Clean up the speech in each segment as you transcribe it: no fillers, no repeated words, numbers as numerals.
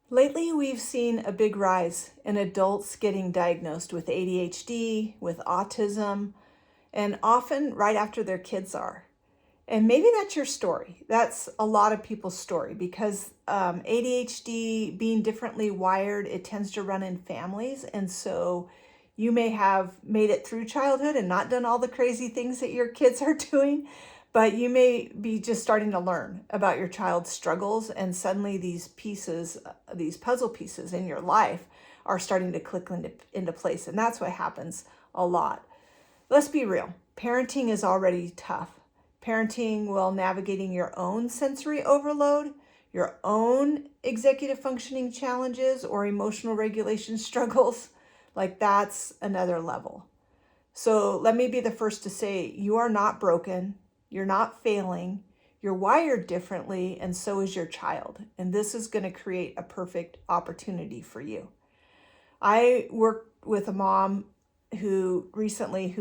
Lately, we've seen a big rise in adults getting diagnosed with ADHD, with autism, and often right after their kids are. And maybe that's your story. That's a lot of people's story because ADHD, being differently wired, it tends to run in families. And so you may have made it through childhood and not done all the crazy things that your kids are doing, but you may be just starting to learn about your child's struggles. And suddenly these pieces, these puzzle pieces in your life are starting to click into place. And that's what happens a lot. Let's be real. Parenting is already tough. Parenting while navigating your own sensory overload, your own executive functioning challenges or emotional regulation struggles, like that's another level. So let me be the first to say you are not broken, you're not failing, you're wired differently, and so is your child. And this is going to create a perfect opportunity for you. I worked with a mom who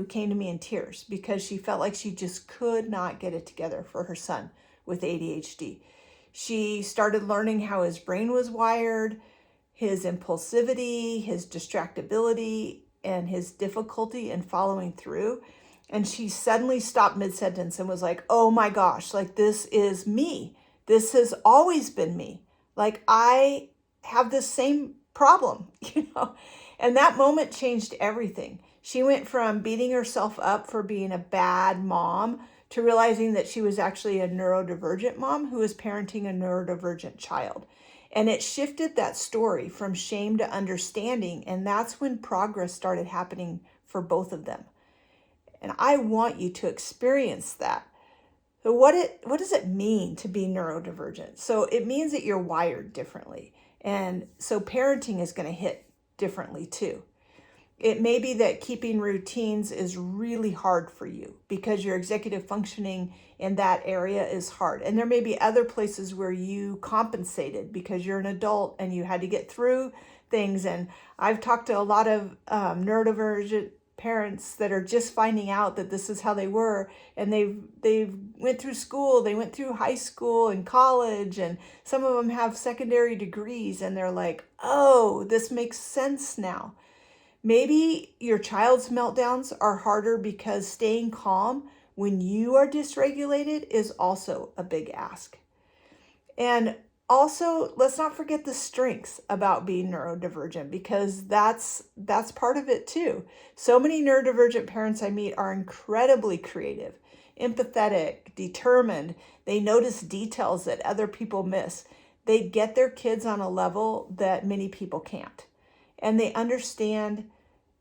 came to me in tears because she felt like she just could not get it together for her son with ADHD. She started learning how his brain was wired, his impulsivity, his distractibility, and his difficulty in following through. And she suddenly stopped mid-sentence and was like, oh my gosh, like this is me. This has always been me. Like I have this same problem, And that moment changed everything. She went from beating herself up for being a bad mom to realizing that she was actually a neurodivergent mom who was parenting a neurodivergent child. And it shifted that story from shame to understanding. And that's when progress started happening for both of them. And I want you to experience that. So what does it mean to be neurodivergent? So it means that you're wired differently. And so parenting is going to hit differently too. It may be that keeping routines is really hard for you because your executive functioning in that area is hard. And there may be other places where you compensated because you're an adult and you had to get through things. And I've talked to a lot of neurodivergent parents that are just finding out that this is how they were, and they've went through school, they went through high school and college, and some of them have secondary degrees, and they're like, oh, this makes sense now. Maybe your child's meltdowns are harder because staying calm when you are dysregulated is also a big ask. And also, let's not forget the strengths about being neurodivergent because that's part of it too. So many neurodivergent parents I meet are incredibly creative, empathetic, determined. They notice details that other people miss. They get their kids on a level that many people can't. And they understand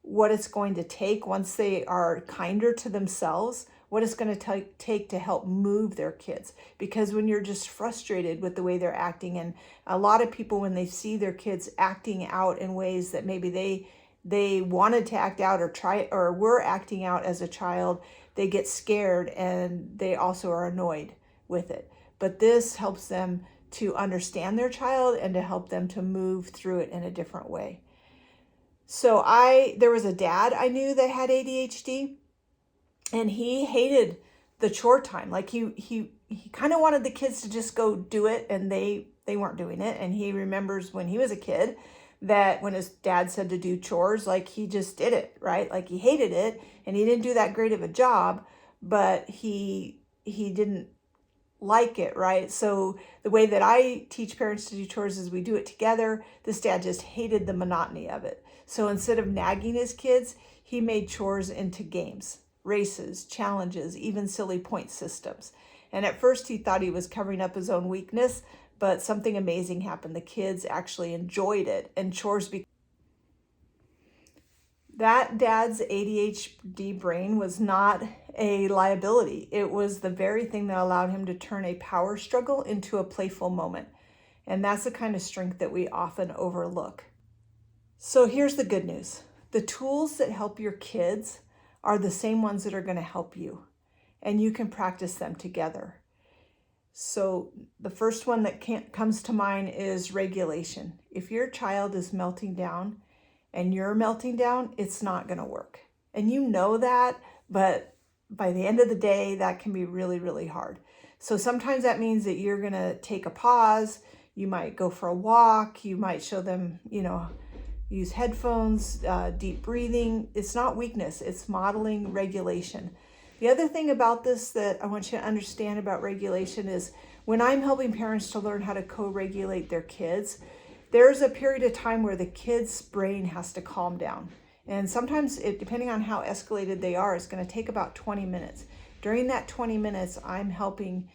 what it's going to take once they are kinder to themselves, what it's going to take to help move their kids. Because when you're just frustrated with the way they're acting, and a lot of people, when they see their kids acting out in ways that maybe they wanted to act out or were acting out as a child, they get scared and they also are annoyed with it. But this helps them to understand their child and to help them to move through it in a different way. So there was a dad I knew that had ADHD, and he hated the chore time. Like he kind of wanted the kids to just go do it, and they weren't doing it. And he remembers when he was a kid that when his dad said to do chores, like he just did it, right? Like he hated it, and he didn't do that great of a job, but he didn't like it, right? So the way that I teach parents to do chores is we do it together. This dad just hated the monotony of it. So instead of nagging his kids, he made chores into games, races, challenges, even silly point systems. And at first he thought he was covering up his own weakness, but something amazing happened. The kids actually enjoyed it, and chores became... That dad's ADHD brain was not a liability. It was the very thing that allowed him to turn a power struggle into a playful moment. And that's the kind of strength that we often overlook. So here's the good news. The tools that help your kids are the same ones that are going to help you, and you can practice them together. So the first one that comes to mind is regulation. If your child is melting down and you're melting down, it's not going to work. And you know that, but by the end of the day, that can be really, really hard. So sometimes that means that you're going to take a pause. You might go for a walk. You might show them, use headphones, deep breathing. It's not weakness, it's modeling regulation. The other thing about this that I want you to understand about regulation is when I'm helping parents to learn how to co-regulate their kids, there's a period of time where the kid's brain has to calm down. And sometimes, depending on how escalated they are, it's going to take about 20 minutes. During that 20 minutes, I'm helping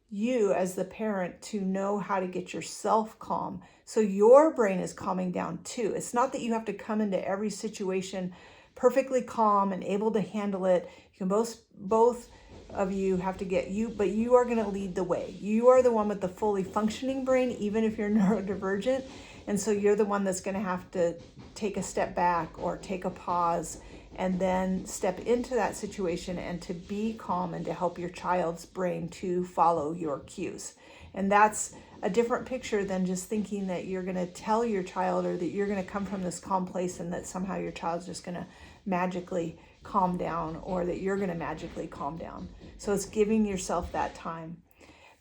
you as the parent to know how to get yourself calm so your brain is calming down too. It's not that you have to come into every situation perfectly calm and able to handle it. You can both of you have to get you, but you are going to lead the way. You are the one with the fully functioning brain, even if you're neurodivergent. And so you're the one that's going to have to take a step back or take a pause and then step into that situation and to be calm and to help your child's brain to follow your cues. And that's a different picture than just thinking that you're going to tell your child or that you're going to come from this calm place and that somehow your child's just going to magically calm down or that you're going to magically calm down. So it's giving yourself that time.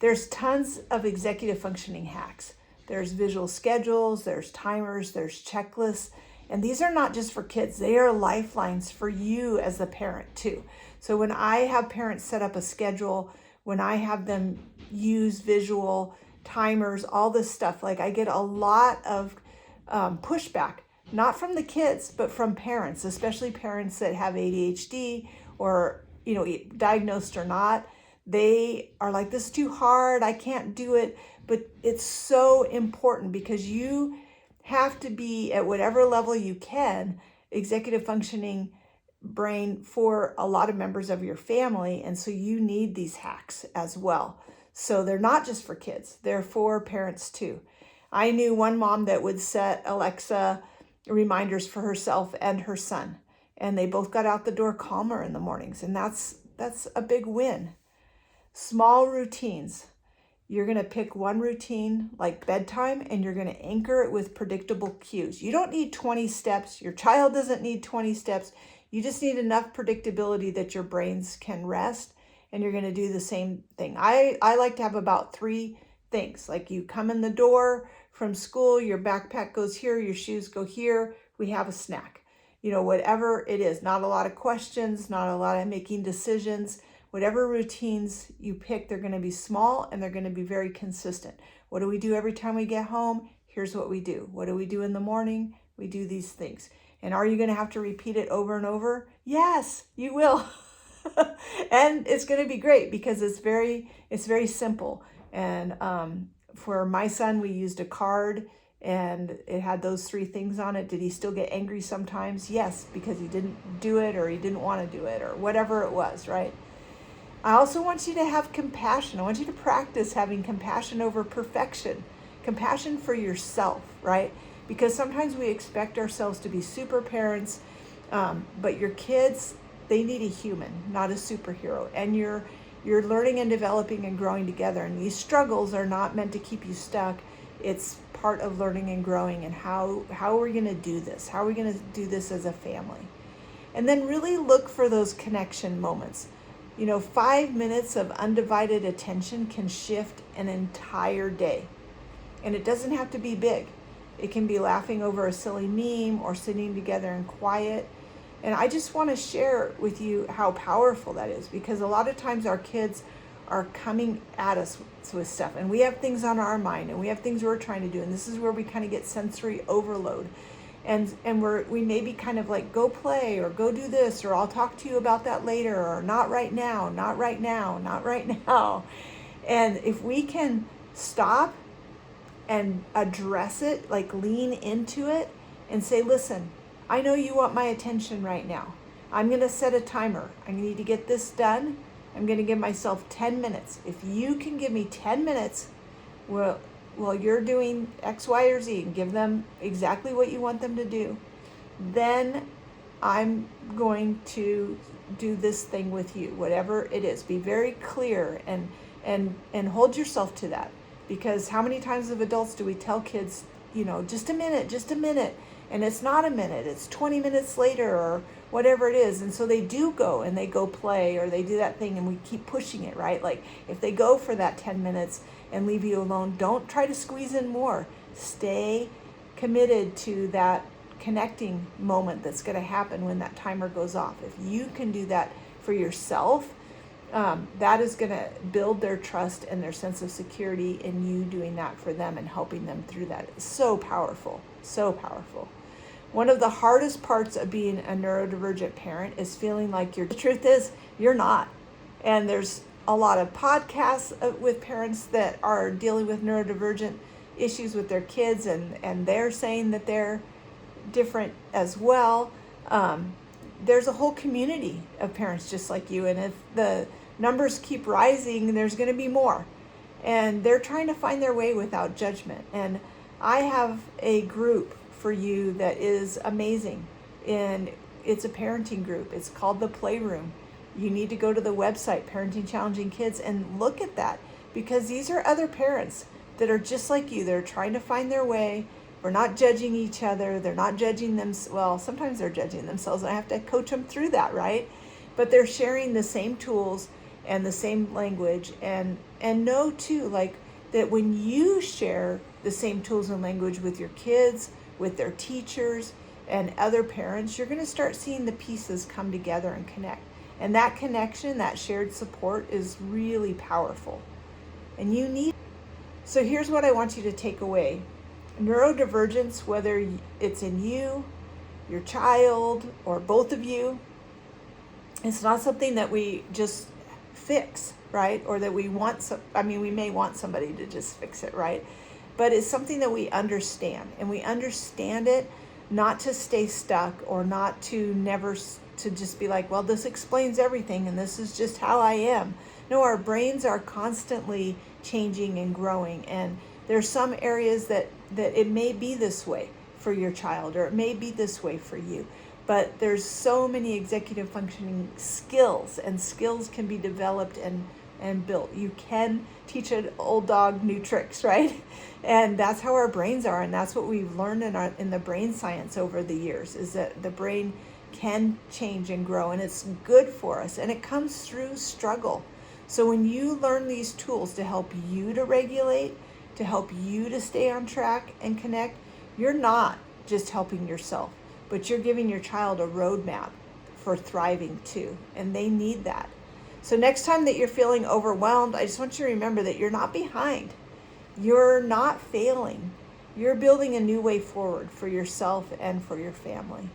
There's tons of executive functioning hacks. There's visual schedules, there's timers, there's checklists. And these are not just for kids, they are lifelines for you as the parent too. So when I have parents set up a schedule, when I have them use visual timers, all this stuff, like I get a lot of pushback, not from the kids, but from parents, especially parents that have ADHD or, diagnosed or not. They are like, this is too hard, I can't do it. But it's so important because you have to be at whatever level you can, executive functioning brain for a lot of members of your family. And so you need these hacks as well. So they're not just for kids, they're for parents too. I knew one mom that would set Alexa reminders for herself and her son, and they both got out the door calmer in the mornings. And that's a big win. Small routines. You're going to pick one routine like bedtime and you're going to anchor it with predictable cues. You don't need 20 steps. Your child doesn't need 20 steps. You just need enough predictability that your brains can rest and you're going to do the same thing. I like to have about 3 things. Like you come in the door from school, your backpack goes here, your shoes go here, we have a snack. Whatever it is, not a lot of questions, not a lot of making decisions. Whatever routines you pick, they're going to be small and they're going to be very consistent. What do we do every time we get home? Here's what we do. What do we do in the morning? We do these things. And are you going to have to repeat it over and over? Yes, you will. And it's going to be great because it's very simple. And for my son, we used a card and it had those 3 things on it. Did he still get angry sometimes? Yes, because he didn't do it or he didn't want to do it or whatever it was, right? I also want you to have compassion. I want you to practice having compassion over perfection, compassion for yourself, right? Because sometimes we expect ourselves to be super parents, but your kids, they need a human, not a superhero. And you're learning and developing and growing together. And these struggles are not meant to keep you stuck. It's part of learning and growing. And how are we going to do this? How are we going to do this as a family? And then really look for those connection moments. 5 minutes of undivided attention can shift an entire day. And it doesn't have to be big. It can be laughing over a silly meme or sitting together in quiet. And I just want to share with you how powerful that is, because a lot of times our kids are coming at us with stuff and we have things on our mind and we have things we're trying to do. And this is where we kind of get sensory overload. And we may be kind of like, go play or go do this, or I'll talk to you about that later, or not right now, not right now, not right now. And if we can stop and address it, like lean into it and say, listen, I know you want my attention right now. I'm going to set a timer. I need to get this done. I'm going to give myself 10 minutes. If you can give me 10 minutes, well, you're doing X, Y, or Z, and give them exactly what you want them to do, then I'm going to do this thing with you, whatever it is. Be very clear and hold yourself to that. Because how many times of adults do we tell kids, just a minute, and it's not a minute, it's 20 minutes later or whatever it is. And so they do go and they go play or they do that thing and we keep pushing it, right? Like if they go for that 10 minutes and leave you alone. Don't try to squeeze in more. Stay committed to that connecting moment that's going to happen when that timer goes off. If you can do that for yourself, that is going to build their trust and their sense of security in you doing that for them and helping them through that. It's so powerful, so powerful. One of the hardest parts of being a neurodivergent parent is feeling like the truth is you're not. And there's a lot of podcasts with parents that are dealing with neurodivergent issues with their kids, and they're saying that they're different as well. There's a whole community of parents just like you, and if the numbers keep rising, there's going to be more. And they're trying to find their way without judgment. And I have a group for you that is amazing, and it's a parenting group. It's called The Playroom. You need to go to the website, Parenting Challenging Kids, and look at that, because these are other parents that are just like you. They're trying to find their way. We're not judging each other. They're not judging them. Well, sometimes they're judging themselves, and I have to coach them through that, right? But they're sharing the same tools and the same language, and know too, like, that when you share the same tools and language with your kids, with their teachers and other parents, you're going to start seeing the pieces come together and connect. And that connection, that shared support, is really powerful. And you need. So here's what I want you to take away. Neurodivergence, whether it's in you, your child, or both of you, it's not something that we just fix, right? Or that we want we may want somebody to just fix it, right? But it's something that we understand, and we understand it not to stay stuck, or not to to just be like, well, this explains everything and this is just how I am. No, our brains are constantly changing and growing, and there's some areas that it may be this way for your child, or it may be this way for you. But there's so many executive functioning skills, and skills can be developed and built. You can teach an old dog new tricks, right? And that's how our brains are, and that's what we've learned in the brain science over the years, is that the brain can change and grow, and it's good for us, and it comes through struggle. So when you learn these tools to help you to regulate, to help you to stay on track and connect, you're not just helping yourself, but you're giving your child a roadmap for thriving too, and they need that. So next time that you're feeling overwhelmed, I just want you to remember that you're not behind. You're not failing. You're building a new way forward for yourself and for your family.